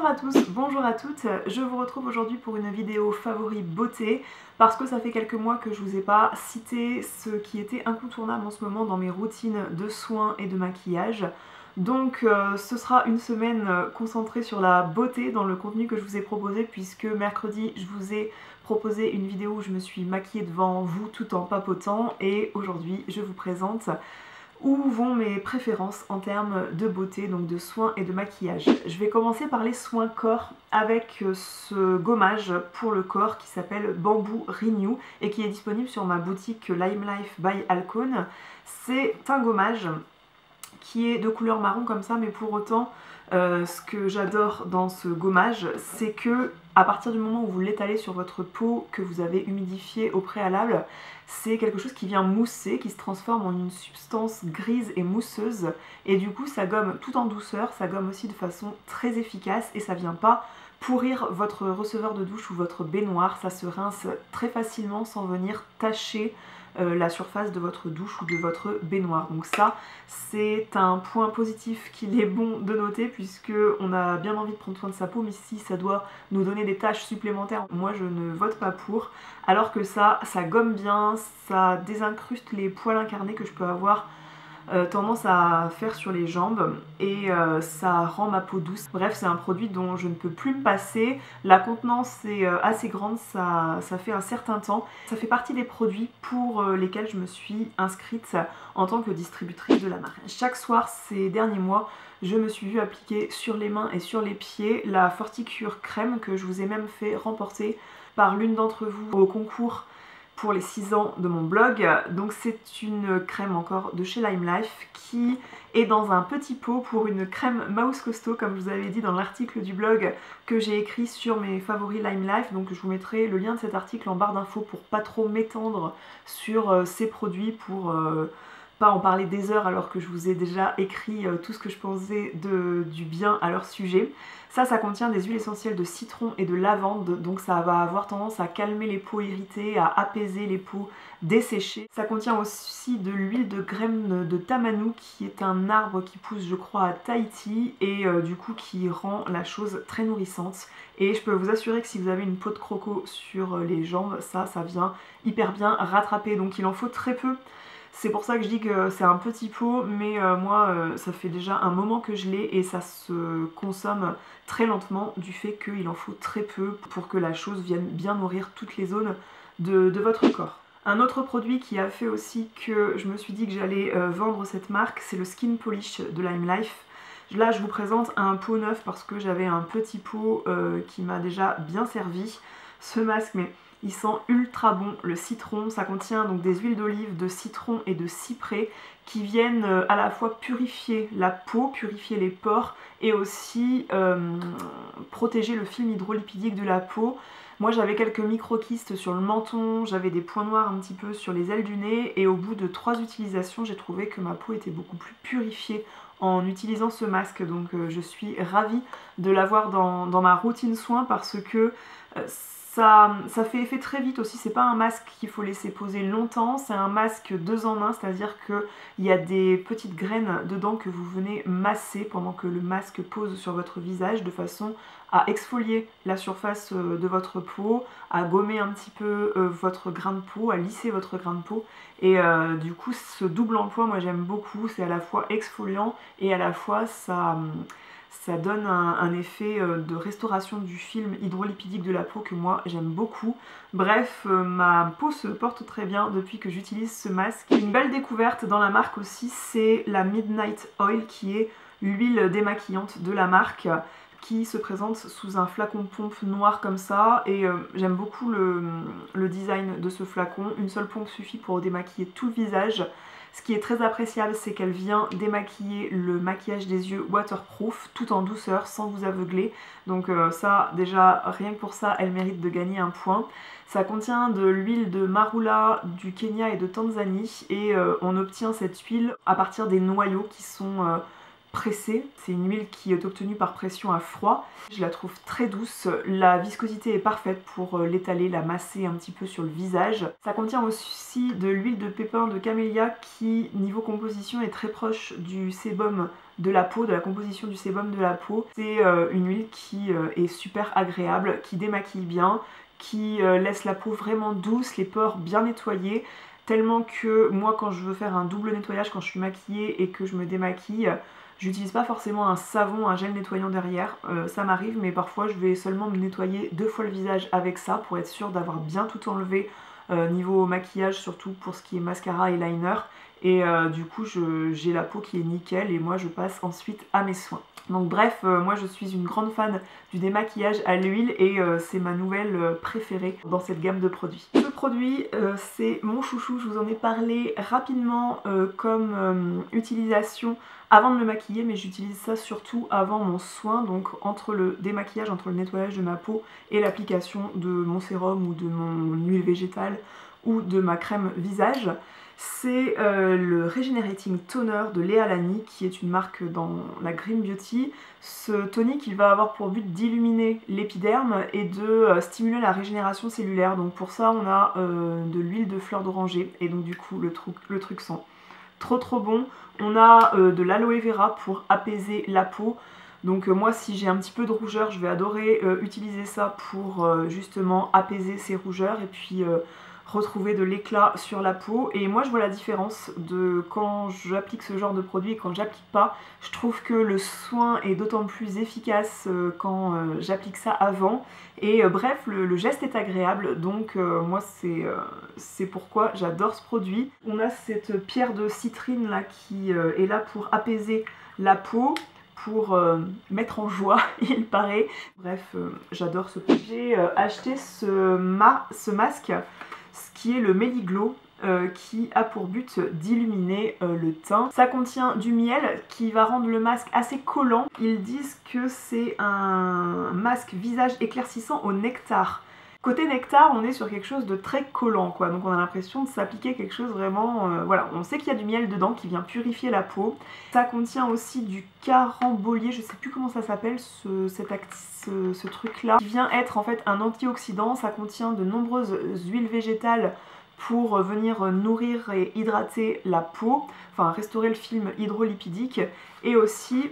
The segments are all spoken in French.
Bonjour à tous, bonjour à toutes, je vous retrouve aujourd'hui pour une vidéo favori beauté parce que ça fait quelques mois que je vous ai pas cité ce qui était incontournable en ce moment dans mes routines de soins et de maquillage. Donc ce sera une semaine concentrée sur la beauté dans le contenu que je vous ai proposé, puisque mercredi je vous ai proposé une vidéo où je me suis maquillée devant vous tout en papotant, et aujourd'hui je vous présente où vont mes préférences en termes de beauté, donc de soins et de maquillage. Je vais commencer par les soins corps avec ce gommage pour le corps qui s'appelle Bamboo Renew et qui est disponible sur ma boutique Lime Life by Alcone. C'est un gommage qui est de couleur marron comme ça, mais pour autant ce que j'adore dans ce gommage, c'est que à partir du moment où vous l'étalez sur votre peau que vous avez humidifiée au préalable, c'est quelque chose qui vient mousser, qui se transforme en une substance grise et mousseuse, et du coup ça gomme tout en douceur, ça gomme aussi de façon très efficace, et ça vient pas pourrir votre receveur de douche ou votre baignoire, ça se rince très facilement sans venir tacher la surface de votre douche ou de votre baignoire. Donc ça, c'est un point positif qu'il est bon de noter, puisque on a bien envie de prendre soin de sa peau, mais si ça doit nous donner des taches supplémentaires, moi je ne vote pas pour. Alors que ça gomme bien, ça désincruste les poils incarnés que je peux avoir tendance à faire sur les jambes, et ça rend ma peau douce. Bref, c'est un produit dont je ne peux plus me passer. La contenance est assez grande, ça fait un certain temps. Ça fait partie des produits pour lesquels je me suis inscrite en tant que distributrice de la marque. Chaque soir ces derniers mois, je me suis vue appliquer sur les mains et sur les pieds la Forticure crème que je vous ai même fait remporter par l'une d'entre vous au concours pour les 6 ans de mon blog. Donc c'est une crème encore de chez Lime Life qui est dans un petit pot pour une crème mouse costaud, comme je vous avais dit dans l'article du blog que j'ai écrit sur mes favoris Lime Life. Donc je vous mettrai le lien de cet article en barre d'infos pour pas trop m'étendre sur ces produits, pour pas en parler des heures alors que je vous ai déjà écrit tout ce que je pensais du bien à leur sujet. Ça contient des huiles essentielles de citron et de lavande, donc ça va avoir tendance à calmer les peaux irritées, à apaiser les peaux desséchées. Ça contient aussi de l'huile de graines de tamanou, qui est un arbre qui pousse je crois à Tahiti, et du coup qui rend la chose très nourrissante. Et je peux vous assurer que si vous avez une peau de croco sur les jambes, ça vient hyper bien rattraper, donc il en faut très peu. C'est pour ça que je dis que c'est un petit pot, mais moi ça fait déjà un moment que je l'ai, et ça se consomme très lentement du fait qu'il en faut très peu pour que la chose vienne bien nourrir toutes les zones de votre corps. Un autre produit qui a fait aussi que je me suis dit que j'allais vendre cette marque, c'est le Skin Polish de Lime Life. Là je vous présente un pot neuf parce que j'avais un petit pot qui m'a déjà bien servi. Ce masque, mais il sent ultra bon le citron. Ça contient donc des huiles d'olive, de citron et de cyprès qui viennent à la fois purifier la peau, purifier les pores, et aussi protéger le film hydrolipidique de la peau. Moi j'avais quelques micro-kystes sur le menton, j'avais des points noirs un petit peu sur les ailes du nez, et au bout de 3 utilisations, j'ai trouvé que ma peau était beaucoup plus purifiée en utilisant ce masque. Donc je suis ravie de l'avoir dans ma routine soin, parce que ça fait effet très vite aussi. C'est pas un masque qu'il faut laisser poser longtemps, c'est un masque 2 en 1, c'est-à-dire qu'il y a des petites graines dedans que vous venez masser pendant que le masque pose sur votre visage, de façon à exfolier la surface de votre peau, à gommer un petit peu votre grain de peau, à lisser votre grain de peau. Et du coup ce double emploi, moi j'aime beaucoup, c'est à la fois exfoliant et à la fois ça donne un effet de restauration du film hydrolipidique de la peau que moi j'aime beaucoup. Bref, ma peau se porte très bien depuis que j'utilise ce masque. Une belle découverte dans la marque aussi, c'est la Midnight Oil, qui est l'huile démaquillante de la marque, qui se présente sous un flacon pompe noir comme ça, et j'aime beaucoup le design de ce flacon. Une seule pompe suffit pour démaquiller tout le visage. Ce qui est très appréciable, c'est qu'elle vient démaquiller le maquillage des yeux waterproof tout en douceur, sans vous aveugler. Donc ça, déjà, rien que pour ça, elle mérite de gagner un point. Ça contient de l'huile de marula du Kenya et de Tanzanie, et on obtient cette huile à partir des noyaux qui sont pressée. C'est une huile qui est obtenue par pression à froid. Je la trouve très douce, la viscosité est parfaite pour l'étaler, la masser un petit peu sur le visage. Ça contient aussi de l'huile de pépin de camélia qui, niveau composition, est très proche du sébum de la peau, de la composition du sébum de la peau. C'est une huile qui est super agréable, qui démaquille bien, qui laisse la peau vraiment douce, les pores bien nettoyés, tellement que moi quand je veux faire un double nettoyage, quand je suis maquillée et que je me démaquille, j'utilise pas forcément un savon, un gel nettoyant derrière, ça m'arrive, mais parfois je vais seulement me nettoyer 2 fois le visage avec ça pour être sûre d'avoir bien tout enlevé niveau maquillage, surtout pour ce qui est mascara et liner. Et du coup j'ai la peau qui est nickel et moi je passe ensuite à mes soins. Donc bref, moi je suis une grande fan du démaquillage à l'huile et c'est ma nouvelle préférée dans cette gamme de produits. Ce produit, c'est mon chouchou, je vous en ai parlé rapidement comme utilisation avant de me maquiller, mais j'utilise ça surtout avant mon soin, donc entre le démaquillage, entre le nettoyage de ma peau et l'application de mon sérum ou de mon huile végétale ou de ma crème visage. C'est le Regenerating Toner de Léa Lani, qui est une marque dans la Green Beauty. Ce tonique, il va avoir pour but d'illuminer l'épiderme et de stimuler la régénération cellulaire. Donc pour ça, on a de l'huile de fleur d'oranger et donc du coup le truc sent trop bon. On a de l'aloe vera pour apaiser la peau. Donc moi si j'ai un petit peu de rougeur, je vais adorer utiliser ça pour justement apaiser ces rougeurs et puis retrouver de l'éclat sur la peau. Et moi je vois la différence de quand j'applique ce genre de produit et quand j'applique pas. Je trouve que le soin est d'autant plus efficace quand j'applique ça avant. Et bref, le geste est agréable, donc moi c'est pourquoi j'adore ce produit. On a cette pierre de citrine là qui est là pour apaiser la peau, pour mettre en joie, il paraît. Bref, j'adore ce produit. J'ai acheté ce masque, ce qui est le Meliglow, qui a pour but d'illuminer le teint. Ça contient du miel qui va rendre le masque assez collant. Ils disent que c'est un masque visage éclaircissant au nectar. Côté nectar, on est sur quelque chose de très collant, quoi. Donc on a l'impression de s'appliquer quelque chose vraiment... voilà, on sait qu'il y a du miel dedans qui vient purifier la peau. Ça contient aussi du carambolier, je sais plus comment ça s'appelle, ce truc-là, qui vient être en fait un antioxydant. Ça contient de nombreuses huiles végétales pour venir nourrir et hydrater la peau, enfin restaurer le film hydrolipidique. Et aussi...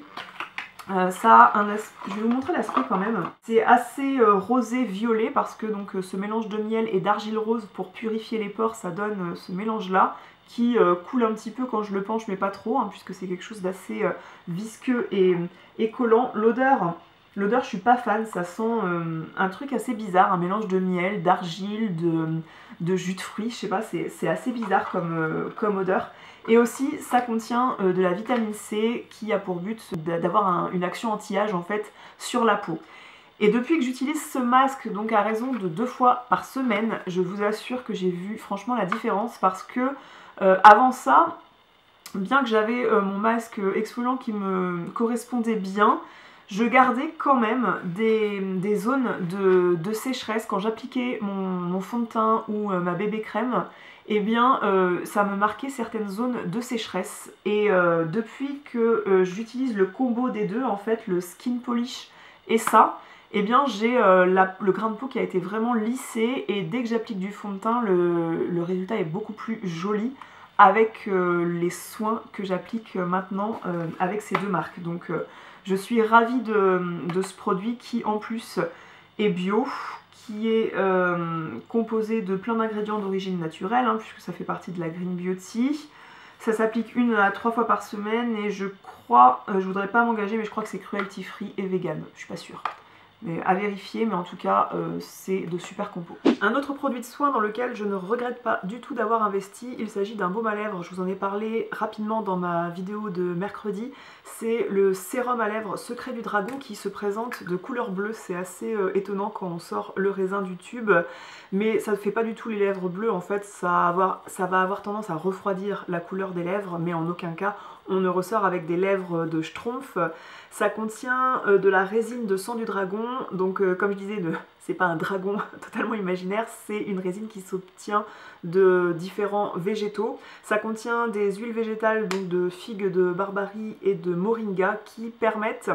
ça a un aspect, je vais vous montrer l'aspect quand même. C'est assez rosé violet parce que donc ce mélange de miel et d'argile rose pour purifier les pores, ça donne ce mélange là qui coule un petit peu quand je le penche mais pas trop hein, puisque c'est quelque chose d'assez visqueux et collant. L'odeur je suis pas fan, ça sent un truc assez bizarre, un mélange de miel, d'argile, de jus de fruits, je sais pas, c'est assez bizarre comme odeur. Et aussi, ça contient de la vitamine C qui a pour but d'avoir une action anti-âge en fait sur la peau. Et depuis que j'utilise ce masque, donc à raison de 2 fois par semaine, je vous assure que j'ai vu franchement la différence parce que avant ça, bien que j'avais mon masque exfoliant qui me correspondait bien, je gardais quand même des zones de sécheresse quand j'appliquais mon fond de teint ou ma bébé crème. Eh bien ça me marquait certaines zones de sécheresse et depuis que j'utilise le combo des deux, en fait le skin polish et ça, eh bien j'ai le grain de peau qui a été vraiment lissé et dès que j'applique du fond de teint, le résultat est beaucoup plus joli avec les soins que j'applique maintenant avec ces deux marques. Donc je suis ravie de ce produit qui en plus est bio, qui est composé de plein d'ingrédients d'origine naturelle, hein, puisque ça fait partie de la Green Beauty. Ça s'applique 1 à 3 fois par semaine et je crois, je voudrais pas m'engager, mais je crois que c'est cruelty free et vegan, je suis pas sûre. Mais à vérifier, mais en tout cas c'est de super compos. Un autre produit de soin dans lequel je ne regrette pas du tout d'avoir investi, il s'agit d'un baume à lèvres, je vous en ai parlé rapidement dans ma vidéo de mercredi. C'est le sérum à lèvres Secret du Dragon qui se présente de couleur bleue. C'est assez étonnant quand on sort le raisin du tube, mais ça ne fait pas du tout les lèvres bleues en fait, ça va avoir tendance à refroidir la couleur des lèvres, mais en aucun cas on ne ressort avec des lèvres de schtroumpf. Ça contient de la résine de sang du dragon, donc comme je disais, c'est pas un dragon totalement imaginaire, c'est une résine qui s'obtient de différents végétaux. Ça contient des huiles végétales, donc de figues de barbarie et de moringa, qui permettent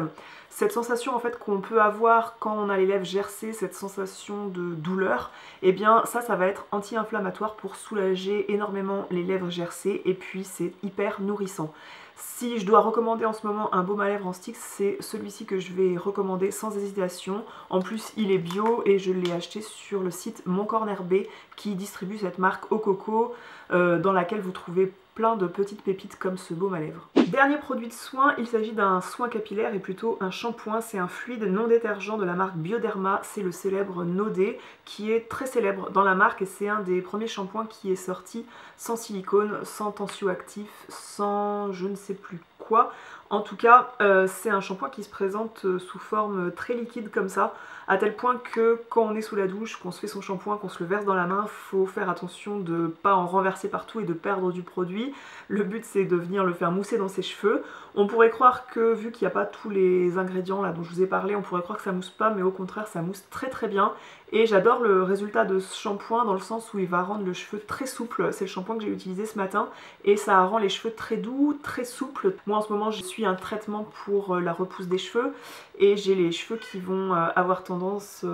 cette sensation en fait qu'on peut avoir quand on a les lèvres gercées, cette sensation de douleur. Et bien ça va être anti-inflammatoire pour soulager énormément les lèvres gercées et puis c'est hyper nourrissant. Si je dois recommander en ce moment un baume à lèvres en stick, c'est celui-ci que je vais recommander sans hésitation. En plus, il est bio et je l'ai acheté sur le site Mon Corner B qui distribue cette marque au coco dans laquelle vous trouvez plein de petites pépites comme ce baume à lèvres. Dernier produit de soin, il s'agit d'un soin capillaire et plutôt un shampoing. C'est un fluide non détergent de la marque Bioderma, c'est le célèbre Nodé qui est très célèbre dans la marque et c'est un des premiers shampoings qui est sorti sans silicone, sans tensioactif, sans je ne sais plus quoi. En tout cas, c'est un shampoing qui se présente sous forme très liquide comme ça, à tel point que quand on est sous la douche, qu'on se fait son shampoing, qu'on se le verse dans la main, il faut faire attention de ne pas en renverser partout et de perdre du produit. Le but c'est de venir le faire mousser dans ses cheveux. On pourrait croire que, vu qu'il n'y a pas tous les ingrédients là dont je vous ai parlé, on pourrait croire que ça mousse pas, mais au contraire ça mousse très très bien. Et j'adore le résultat de ce shampoing dans le sens où il va rendre le cheveu très souple. C'est le shampoing que j'ai utilisé ce matin et ça rend les cheveux très doux, très souples. Moi en ce moment je suis un traitement pour la repousse des cheveux et j'ai les cheveux qui vont avoir tendance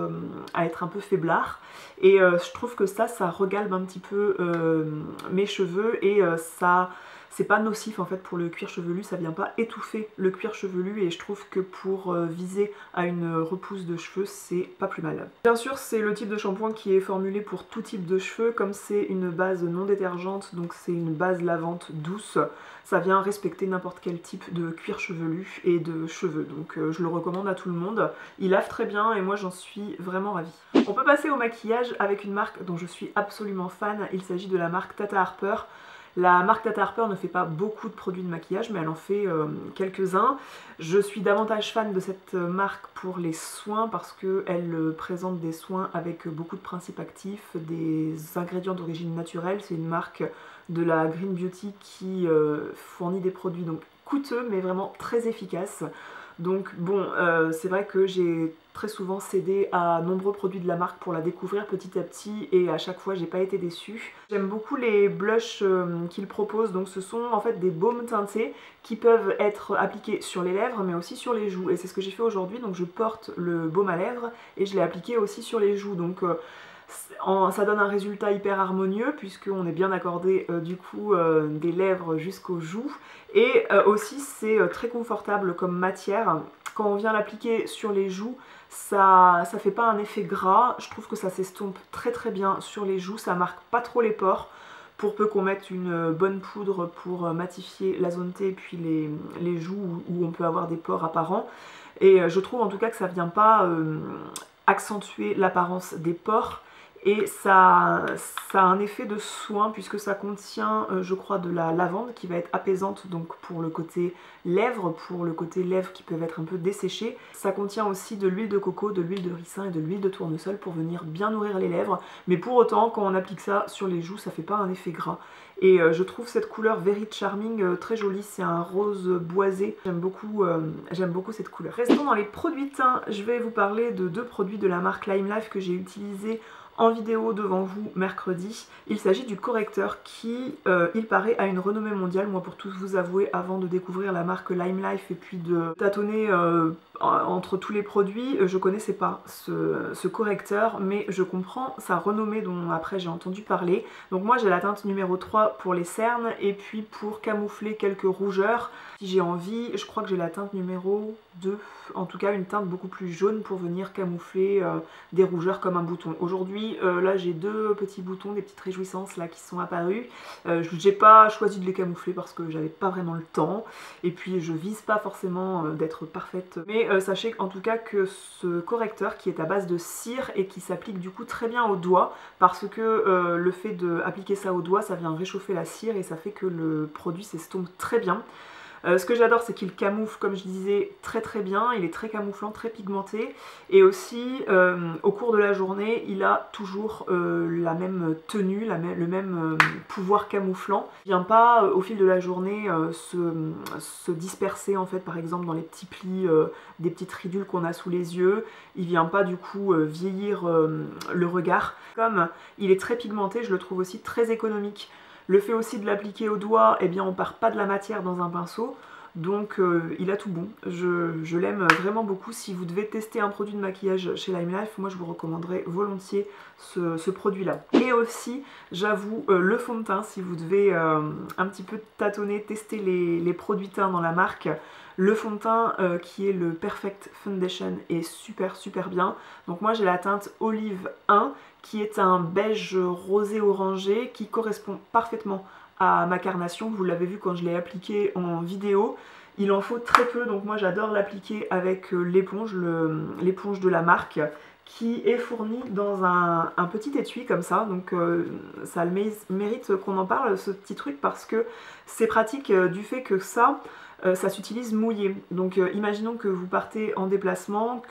à être un peu faiblards. Et je trouve que ça regalbe un petit peu mes cheveux et c'est pas nocif en fait pour le cuir chevelu, ça vient pas étouffer le cuir chevelu et je trouve que pour viser à une repousse de cheveux c'est pas plus mal. Bien sûr c'est le type de shampoing qui est formulé pour tout type de cheveux, comme c'est une base non détergente donc c'est une base lavante douce, ça vient respecter n'importe quel type de cuir chevelu et de cheveux, donc je le recommande à tout le monde. Il lave très bien et moi j'en suis vraiment ravie. On peut passer au maquillage avec une marque dont je suis absolument fan, il s'agit de la marque Tata Harper. La marque Tata Harper ne fait pas beaucoup de produits de maquillage mais elle en fait quelques-uns. Je suis davantage fan de cette marque pour les soins parce qu'elle présente des soins avec beaucoup de principes actifs, des ingrédients d'origine naturelle. C'est une marque de la Green Beauty qui fournit des produits donc coûteux mais vraiment très efficaces. Donc bon, c'est vrai que j'ai très souvent cédé à nombreux produits de la marque pour la découvrir petit à petit et à chaque fois j'ai pas été déçue. J'aime beaucoup les blushs qu'ils proposent, donc ce sont en fait des baumes teintés qui peuvent être appliqués sur les lèvres mais aussi sur les joues et c'est ce que j'ai fait aujourd'hui. Donc je porte le baume à lèvres et je l'ai appliqué aussi sur les joues, donc ça donne un résultat hyper harmonieux puisqu'on est bien accordé du coup des lèvres jusqu'aux joues et aussi c'est très confortable comme matière. Quand on vient l'appliquer sur les joues, ça fait pas un effet gras, je trouve que ça s'estompe très très bien sur les joues, ça marque pas trop les pores. Pour peu qu'on mette une bonne poudre pour matifier la zone T et puis les joues où on peut avoir des pores apparents. Et je trouve en tout cas que ça vient pas accentuer l'apparence des pores. Et ça a un effet de soin puisque ça contient je crois de la lavande qui va être apaisante donc pour le côté lèvres, qui peuvent être un peu desséchées. Ça contient aussi de l'huile de coco, de l'huile de ricin et de l'huile de tournesol pour venir bien nourrir les lèvres. Mais pour autant quand on applique ça sur les joues ça fait pas un effet gras. Et je trouve cette couleur Very Charming très jolie, c'est un rose boisé, j'aime beaucoup cette couleur. Restons dans les produits teints, je vais vous parler de deux produits de la marque Lime Life que j'ai utilisés en vidéo devant vous mercredi. Il s'agit du correcteur qui, il paraît, a une renommée mondiale. Moi pour tous vous avouer, avant de découvrir la marque Lime Life et puis de tâtonner entre tous les produits, je connaissais pas ce correcteur mais je comprends sa renommée dont après j'ai entendu parler. Donc moi j'ai la teinte numéro 3 pour les cernes et puis pour camoufler quelques rougeurs. Si j'ai envie, je crois que j'ai la teinte numéro 2, en tout cas une teinte beaucoup plus jaune pour venir camoufler des rougeurs comme un bouton. Aujourd'hui là j'ai deux petits boutons, des petites réjouissances là qui sont apparus. J'ai pas choisi de les camoufler parce que j'avais pas vraiment le temps et puis je vise pas forcément d'être parfaite. Mais sachez en tout cas que ce correcteur qui est à base de cire et qui s'applique du coup très bien au doigt parce que le fait d'appliquer ça au doigt ça vient réchauffer la cire et ça fait que le produit s'estompe très bien. Ce que j'adore c'est qu'il camoufle comme je disais très très bien, il est très camouflant, très pigmenté et aussi au cours de la journée il a toujours la même tenue, le même pouvoir camouflant. Il vient pas au fil de la journée se disperser en fait par exemple dans les petits plis des petites ridules qu'on a sous les yeux, il vient pas du coup vieillir le regard. Comme il est très pigmenté, je le trouve aussi très économique. Le fait aussi de l'appliquer au doigt, eh bien on part pas de la matière dans un pinceau. donc il a tout bon. Je l'aime vraiment beaucoup. Si vous devez tester un produit de maquillage chez Lime Life, moi je vous recommanderais volontiers ce produit-là. Et aussi, j'avoue, le fond de teint, si vous devez un petit peu tâtonner, tester les produits teints dans la marque, le fond de teint qui est le Perfect Foundation est super bien. Donc moi j'ai la teinte Olive 1 qui est un beige rosé orangé qui correspond parfaitement à ma carnation. Vous l'avez vu quand je l'ai appliqué en vidéo. Il en faut très peu, donc moi j'adore l'appliquer avec l'éponge de la marque qui est fournie dans un petit étui comme ça. Donc ça mérite qu'on en parle, ce petit truc, parce que c'est pratique du fait que ça s'utilise mouillé. Donc imaginons que vous partez en déplacement,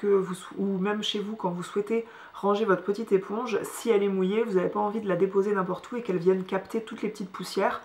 ou même chez vous quand vous souhaitez ranger votre petite éponge, si elle est mouillée, vous n'avez pas envie de la déposer n'importe où et qu'elle vienne capter toutes les petites poussières.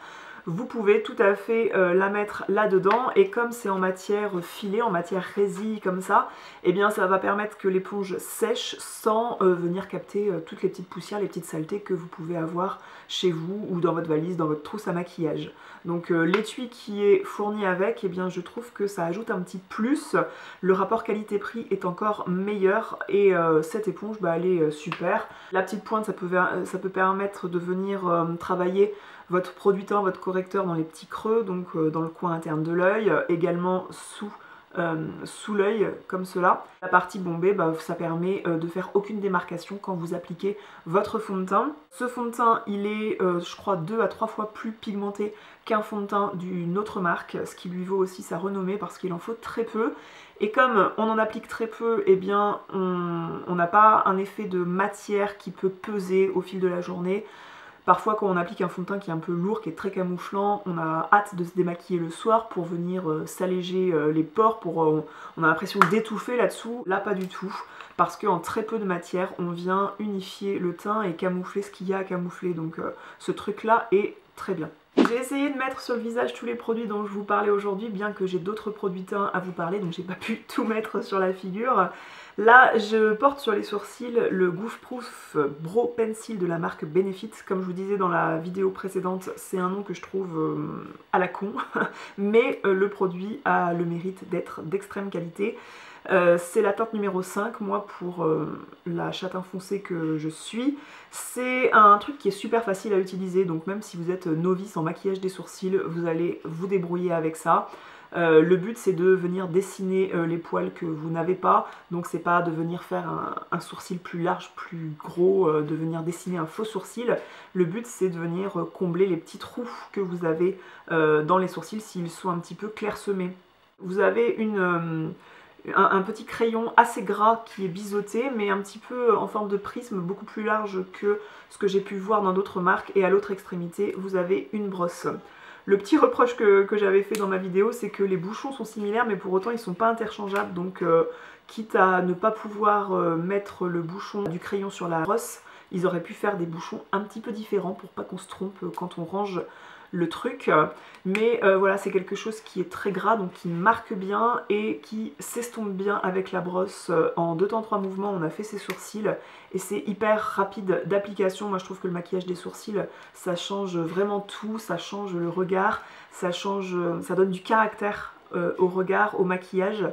Vous pouvez tout à fait la mettre là-dedans, et comme c'est en matière filée, en matière résille comme ça, eh bien ça va permettre que l'éponge sèche sans venir capter toutes les petites poussières, les petites saletés que vous pouvez avoir chez vous ou dans votre valise, dans votre trousse à maquillage. Donc l'étui qui est fourni avec, eh bien je trouve que ça ajoute un petit plus. Le rapport qualité-prix est encore meilleur, et cette éponge, bah, elle est super. La petite pointe, ça peut permettre de venir travailler votre produit teint, votre correcteur dans les petits creux, donc dans le coin interne de l'œil, également sous l'œil, comme cela. La partie bombée, bah, ça permet de faire aucune démarcation quand vous appliquez votre fond de teint. Ce fond de teint, il est, je crois, 2 à 3 fois plus pigmenté qu'un fond de teint d'une autre marque, ce qui lui vaut aussi sa renommée parce qu'il en faut très peu. Et comme on en applique très peu, eh bien on n'a pas un effet de matière qui peut peser au fil de la journée. Parfois quand on applique un fond de teint qui est un peu lourd, qui est très camouflant, on a hâte de se démaquiller le soir pour venir s'alléger les pores, on a l'impression d'étouffer là-dessous. Là pas du tout, parce qu'en très peu de matière, on vient unifier le teint et camoufler ce qu'il y a à camoufler. Donc ce truc-là est très bien. J'ai essayé de mettre sur le visage tous les produits dont je vous parlais aujourd'hui, bien que j'ai d'autres produits teints à vous parler, donc j'ai pas pu tout mettre sur la figure. Là, je porte sur les sourcils le Goof Proof Brow Pencil de la marque Benefit. Comme je vous disais dans la vidéo précédente, c'est un nom que je trouve à la con, mais le produit a le mérite d'être d'extrême qualité. C'est la teinte numéro 5, moi, pour la châtain foncé que je suis. C'est un truc qui est super facile à utiliser, donc même si vous êtes novice en maquillage des sourcils, vous allez vous débrouiller avec ça. Le but c'est de venir dessiner les poils que vous n'avez pas, donc c'est pas de venir faire un sourcil plus large, plus gros, de venir dessiner un faux sourcil. Le but c'est de venir combler les petits trous que vous avez dans les sourcils s'ils sont un petit peu clairsemés. Vous avez un petit crayon assez gras qui est biseauté, mais un petit peu en forme de prisme, beaucoup plus large que ce que j'ai pu voir dans d'autres marques, et à l'autre extrémité vous avez une brosse. Le petit reproche que j'avais fait dans ma vidéo, c'est que les bouchons sont similaires, mais pour autant ils sont pas interchangeables, donc quitte à ne pas pouvoir mettre le bouchon du crayon sur la brosse, ils auraient pu faire des bouchons un petit peu différents pour pas qu'on se trompe quand on range le truc. Mais voilà, c'est quelque chose qui est très gras, donc qui marque bien et qui s'estompe bien avec la brosse. En 2 temps 3 mouvements, on a fait ses sourcils et c'est hyper rapide d'application. Moi je trouve que le maquillage des sourcils, ça change vraiment tout, ça change le regard, ça donne du caractère au regard, au maquillage.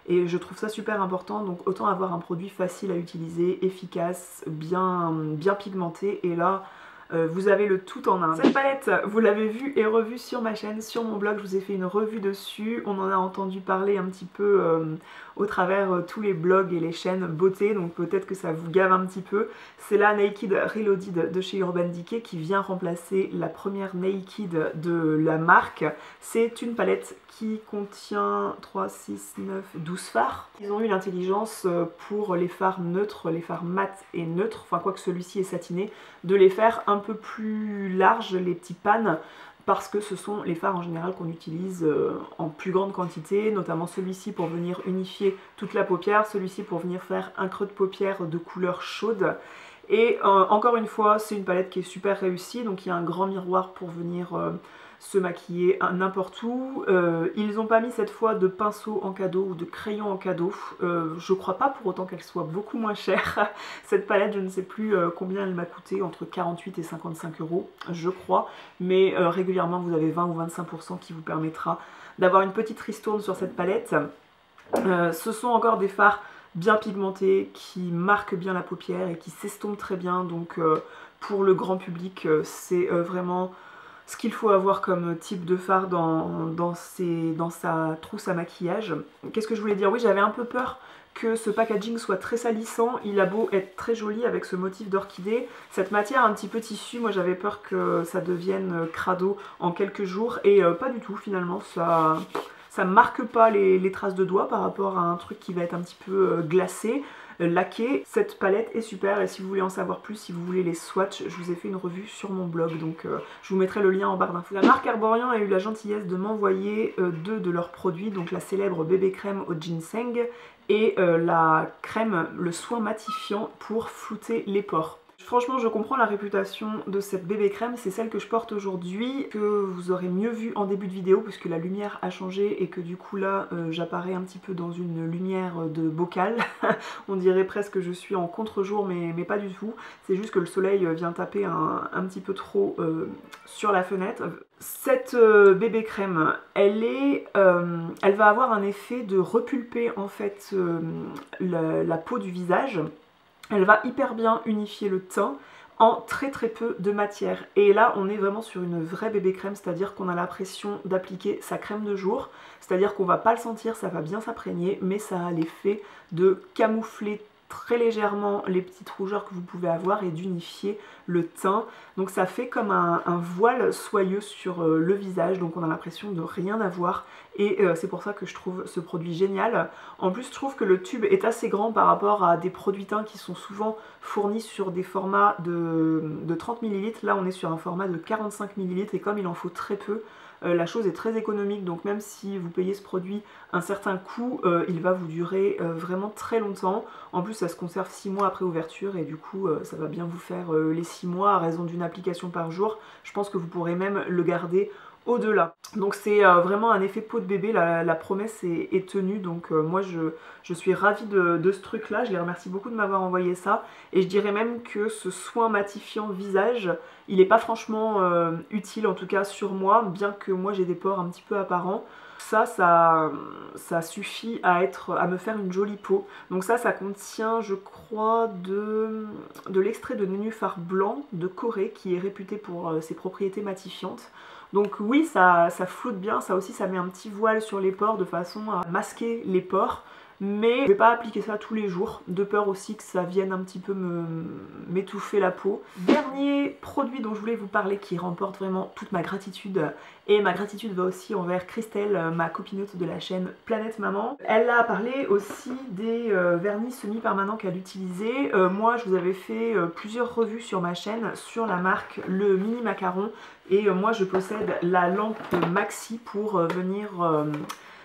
Et je trouve ça super important, donc autant avoir un produit facile à utiliser, efficace, bien pigmenté, et là vous avez le tout en un. Cette palette, vous l'avez vue et revue sur ma chaîne, sur mon blog, je vous ai fait une revue dessus, on en a entendu parler un petit peu au travers tous les blogs et les chaînes beauté, donc peut-être que ça vous gave un petit peu. C'est la Naked Reloaded de chez Urban Decay qui vient remplacer la première Naked de la marque. C'est une palette qui contient 3, 6, 9, 12 fards. Ils ont eu l'intelligence pour les fards neutres, les fards mat et neutres, enfin quoique celui-ci est satiné, de les faire un peu plus larges, les petits pans, parce que ce sont les fards en général qu'on utilise en plus grande quantité, notamment celui-ci pour venir unifier toute la paupière, celui-ci pour venir faire un creux de paupière de couleur chaude. Et encore une fois, c'est une palette qui est super réussie, donc il y a un grand miroir pour venir se maquiller n'importe où. Ils n'ont pas mis cette fois de pinceau en cadeau ou de crayon en cadeau. Je crois pas pour autant qu'elle soit beaucoup moins chère. Cette palette, je ne sais plus combien elle m'a coûté, entre 48 et 55 €, je crois. Mais régulièrement, vous avez 20 ou 25% qui vous permettra d'avoir une petite ristourne sur cette palette. Ce sont encore des fards bien pigmentés qui marquent bien la paupière et qui s'estompent très bien, donc pour le grand public c'est vraiment ce qu'il faut avoir comme type de fard dans sa trousse à maquillage. Qu'est-ce que je voulais dire? Oui, j'avais un peu peur que ce packaging soit très salissant. Il a beau être très joli avec ce motif d'orchidée, cette matière un petit peu tissu, moi j'avais peur que ça devienne crado en quelques jours, et pas du tout finalement, ça marque pas les traces de doigts par rapport à un truc qui va être un petit peu glacé, laqué. Cette palette est super, et si vous voulez en savoir plus, si vous voulez les swatchs, je vous ai fait une revue sur mon blog, donc je vous mettrai le lien en barre d'infos. La marque Herborian a eu la gentillesse de m'envoyer deux de leurs produits, donc la célèbre bébé crème au ginseng et la crème, le soin matifiant pour flouter les pores. Franchement, je comprends la réputation de cette bébé crème, c'est celle que je porte aujourd'hui, que vous aurez mieux vu en début de vidéo puisque la lumière a changé et que du coup là j'apparais un petit peu dans une lumière de bocal. On dirait presque que je suis en contre-jour, mais pas du tout, c'est juste que le soleil vient taper un petit peu trop sur la fenêtre. Cette bébé crème, elle va avoir un effet de repulper en fait la peau du visage. Elle va hyper bien unifier le teint en très peu de matière. Et là, on est vraiment sur une vraie bébé crème, c'est-à-dire qu'on a l'impression d'appliquer sa crème de jour, c'est-à-dire qu'on va pas le sentir, ça va bien s'imprégner, mais ça a l'effet de camoufler très légèrement les petites rougeurs que vous pouvez avoir et d'unifier le teint. Donc ça fait comme un voile soyeux sur le visage, donc on a l'impression de rien avoir, et c'est pour ça que je trouve ce produit génial. En plus, je trouve que le tube est assez grand par rapport à des produits teints qui sont souvent fournis sur des formats de 30 ml. Là on est sur un format de 45 ml, et comme il en faut très peu, la chose est très économique, donc même si vous payez ce produit un certain coût, il va vous durer vraiment très longtemps. En plus ça se conserve 6 mois après ouverture, et du coup ça va bien vous faire les 6 mois à raison d'une application par jour. Je pense que vous pourrez même le garder au-delà. Donc c'est vraiment un effet peau de bébé, la promesse est tenue, donc moi je suis ravie de ce truc là, je les remercie beaucoup de m'avoir envoyé ça, et je dirais même que ce soin matifiant visage, il n'est pas franchement utile, en tout cas sur moi, bien que moi j'ai des pores un petit peu apparents. Ça suffit à me faire une jolie peau. Donc ça contient, je crois, de l'extrait de nénuphar blanc de Corée, qui est réputé pour ses propriétés matifiantes. Donc oui, ça floute bien, ça aussi ça met un petit voile sur les pores de façon à masquer les pores. Mais je vais pas appliquer ça tous les jours, de peur aussi que ça vienne un petit peu m'étouffer la peau. Dernier produit dont je voulais vous parler qui remporte vraiment toute ma gratitude, et ma gratitude va aussi envers Christelle, ma copinote de la chaîne Planète Maman. Elle a parlé aussi des vernis semi-permanents qu'elle utilisait. Moi je vous avais fait plusieurs revues sur ma chaîne sur la marque Le Mini Macaron, et moi je possède la lampe Maxi pour venir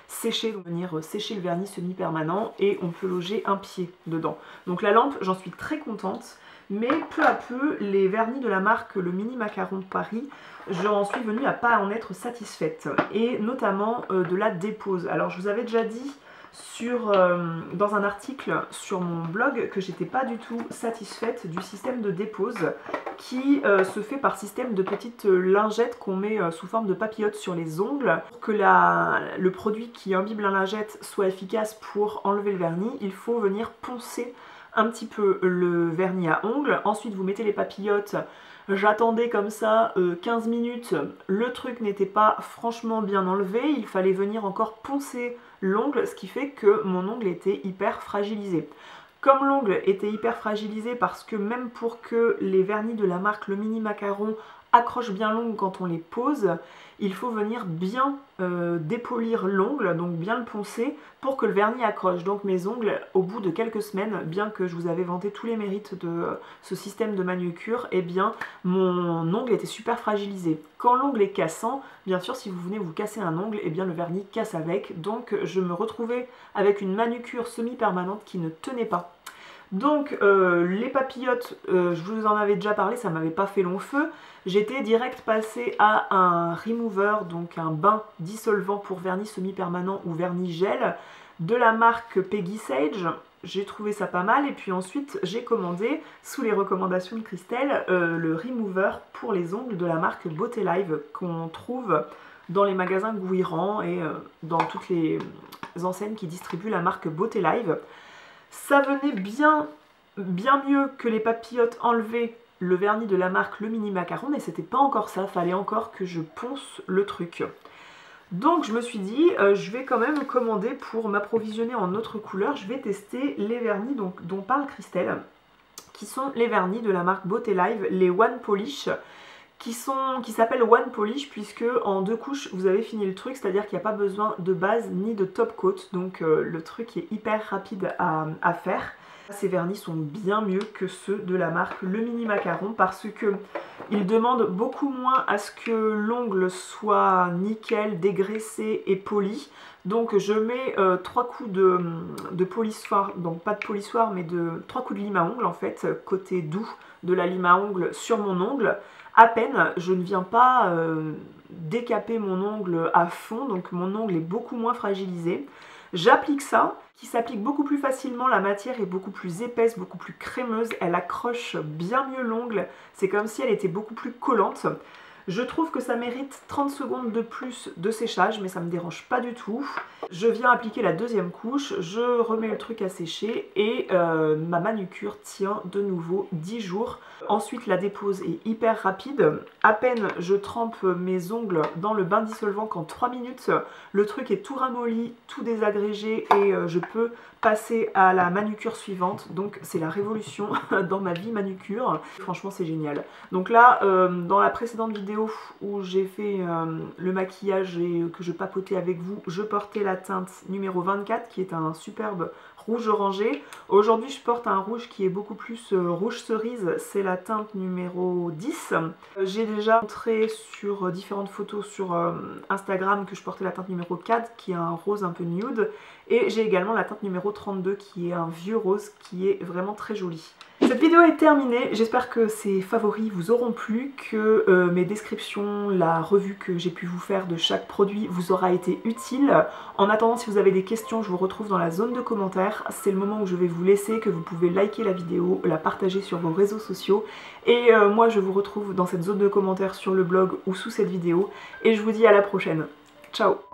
sécher le vernis semi-permanent, et on peut loger un pied dedans. Donc la lampe, j'en suis très contente, mais peu à peu, les vernis de la marque Le Mini Macaron Paris, j'en suis venue à pas en être satisfaite, et notamment de la dépose. Alors je vous avais déjà dit dans un article sur mon blog que j'étais pas du tout satisfaite du système de dépose qui se fait par système de petites lingettes qu'on met sous forme de papillotes sur les ongles. Pour que le produit qui imbibe la lingette soit efficace pour enlever le vernis, il faut venir poncer un petit peu le vernis à ongles. Ensuite vous mettez les papillotes. J'attendais comme ça 15 minutes, le truc n'était pas franchement bien enlevé, il fallait venir encore poncer l'ongle, ce qui fait que mon ongle était hyper fragilisé. Comme l'ongle était hyper fragilisé, parce que même pour que les vernis de la marque Le Mini Macaron accrochent bien l'ongle quand on les pose, il faut venir bien dépolir l'ongle, donc bien le poncer pour que le vernis accroche. Donc mes ongles, au bout de quelques semaines, bien que je vous avais vanté tous les mérites de ce système de manucure, eh bien mon ongle était super fragilisé. Quand l'ongle est cassant, bien sûr si vous venez vous casser un ongle, eh bien le vernis casse avec, donc je me retrouvais avec une manucure semi-permanente qui ne tenait pas. Donc les papillotes, je vous en avais déjà parlé, ça m'avait pas fait long feu. J'étais direct passée à un remover, donc un bain dissolvant pour vernis semi-permanent ou vernis gel de la marque Peggy Sage. J'ai trouvé ça pas mal, et puis ensuite j'ai commandé, sous les recommandations de Christelle, le remover pour les ongles de la marque Beauté Live qu'on trouve dans les magasins Gouiran et dans toutes les enseignes qui distribuent la marque Beauté Live. Ça venait bien mieux que les papillotes enlevées, le vernis de la marque Le Mini Macaron, mais c'était pas encore ça, fallait encore que je ponce le truc. Donc je me suis dit, je vais quand même commander pour m'approvisionner en autres couleurs, je vais tester les vernis dont parle Christelle, qui sont les vernis de la marque Beauté Live, les One Polish, qui s'appellent One Polish puisque en 2 couches vous avez fini le truc, c'est-à-dire qu'il n'y a pas besoin de base ni de top coat, donc le truc est hyper rapide à faire. Ces vernis sont bien mieux que ceux de la marque Le Mini Macaron parce que ils demandent beaucoup moins à ce que l'ongle soit nickel, dégraissé et poli. Donc je mets 3 coups de polissoir, donc pas de polissoir mais 3 coups de lime à ongles en fait, côté doux de la lime à ongles sur mon ongle. À peine, je ne viens pas décaper mon ongle à fond, donc mon ongle est beaucoup moins fragilisé. J'applique ça, qui s'applique beaucoup plus facilement, la matière est beaucoup plus épaisse, beaucoup plus crémeuse, elle accroche bien mieux l'ongle, c'est comme si elle était beaucoup plus collante. Je trouve que ça mérite 30 secondes de plus de séchage, mais ça me dérange pas du tout. Je viens appliquer la 2e couche, je remets le truc à sécher et ma manucure tient de nouveau 10 jours. Ensuite, la dépose est hyper rapide. À peine je trempe mes ongles dans le bain dissolvant qu'en 3 minutes, le truc est tout ramolli, tout désagrégé et je peux passer à la manucure suivante. Donc c'est la révolution dans ma vie manucure. Franchement, c'est génial. Donc là, dans la précédente vidéo où j'ai fait le maquillage et que je papotais avec vous, je portais la teinte numéro 24 qui est un superbe rouge orangé. Aujourd'hui je porte un rouge qui est beaucoup plus rouge cerise, c'est la teinte numéro 10. J'ai déjà montré sur différentes photos sur Instagram que je portais la teinte numéro 4 qui est un rose un peu nude, et j'ai également la teinte numéro 32 qui est un vieux rose qui est vraiment très joli. Cette vidéo est terminée, j'espère que ces favoris vous auront plu, que mes descriptions, la revue que j'ai pu vous faire de chaque produit vous aura été utile. En attendant, si vous avez des questions, je vous retrouve dans la zone de commentaires. C'est le moment où je vais vous laisser, que vous pouvez liker la vidéo, la partager sur vos réseaux sociaux. Et moi je vous retrouve dans cette zone de commentaires sur le blog ou sous cette vidéo. Et je vous dis à la prochaine. Ciao!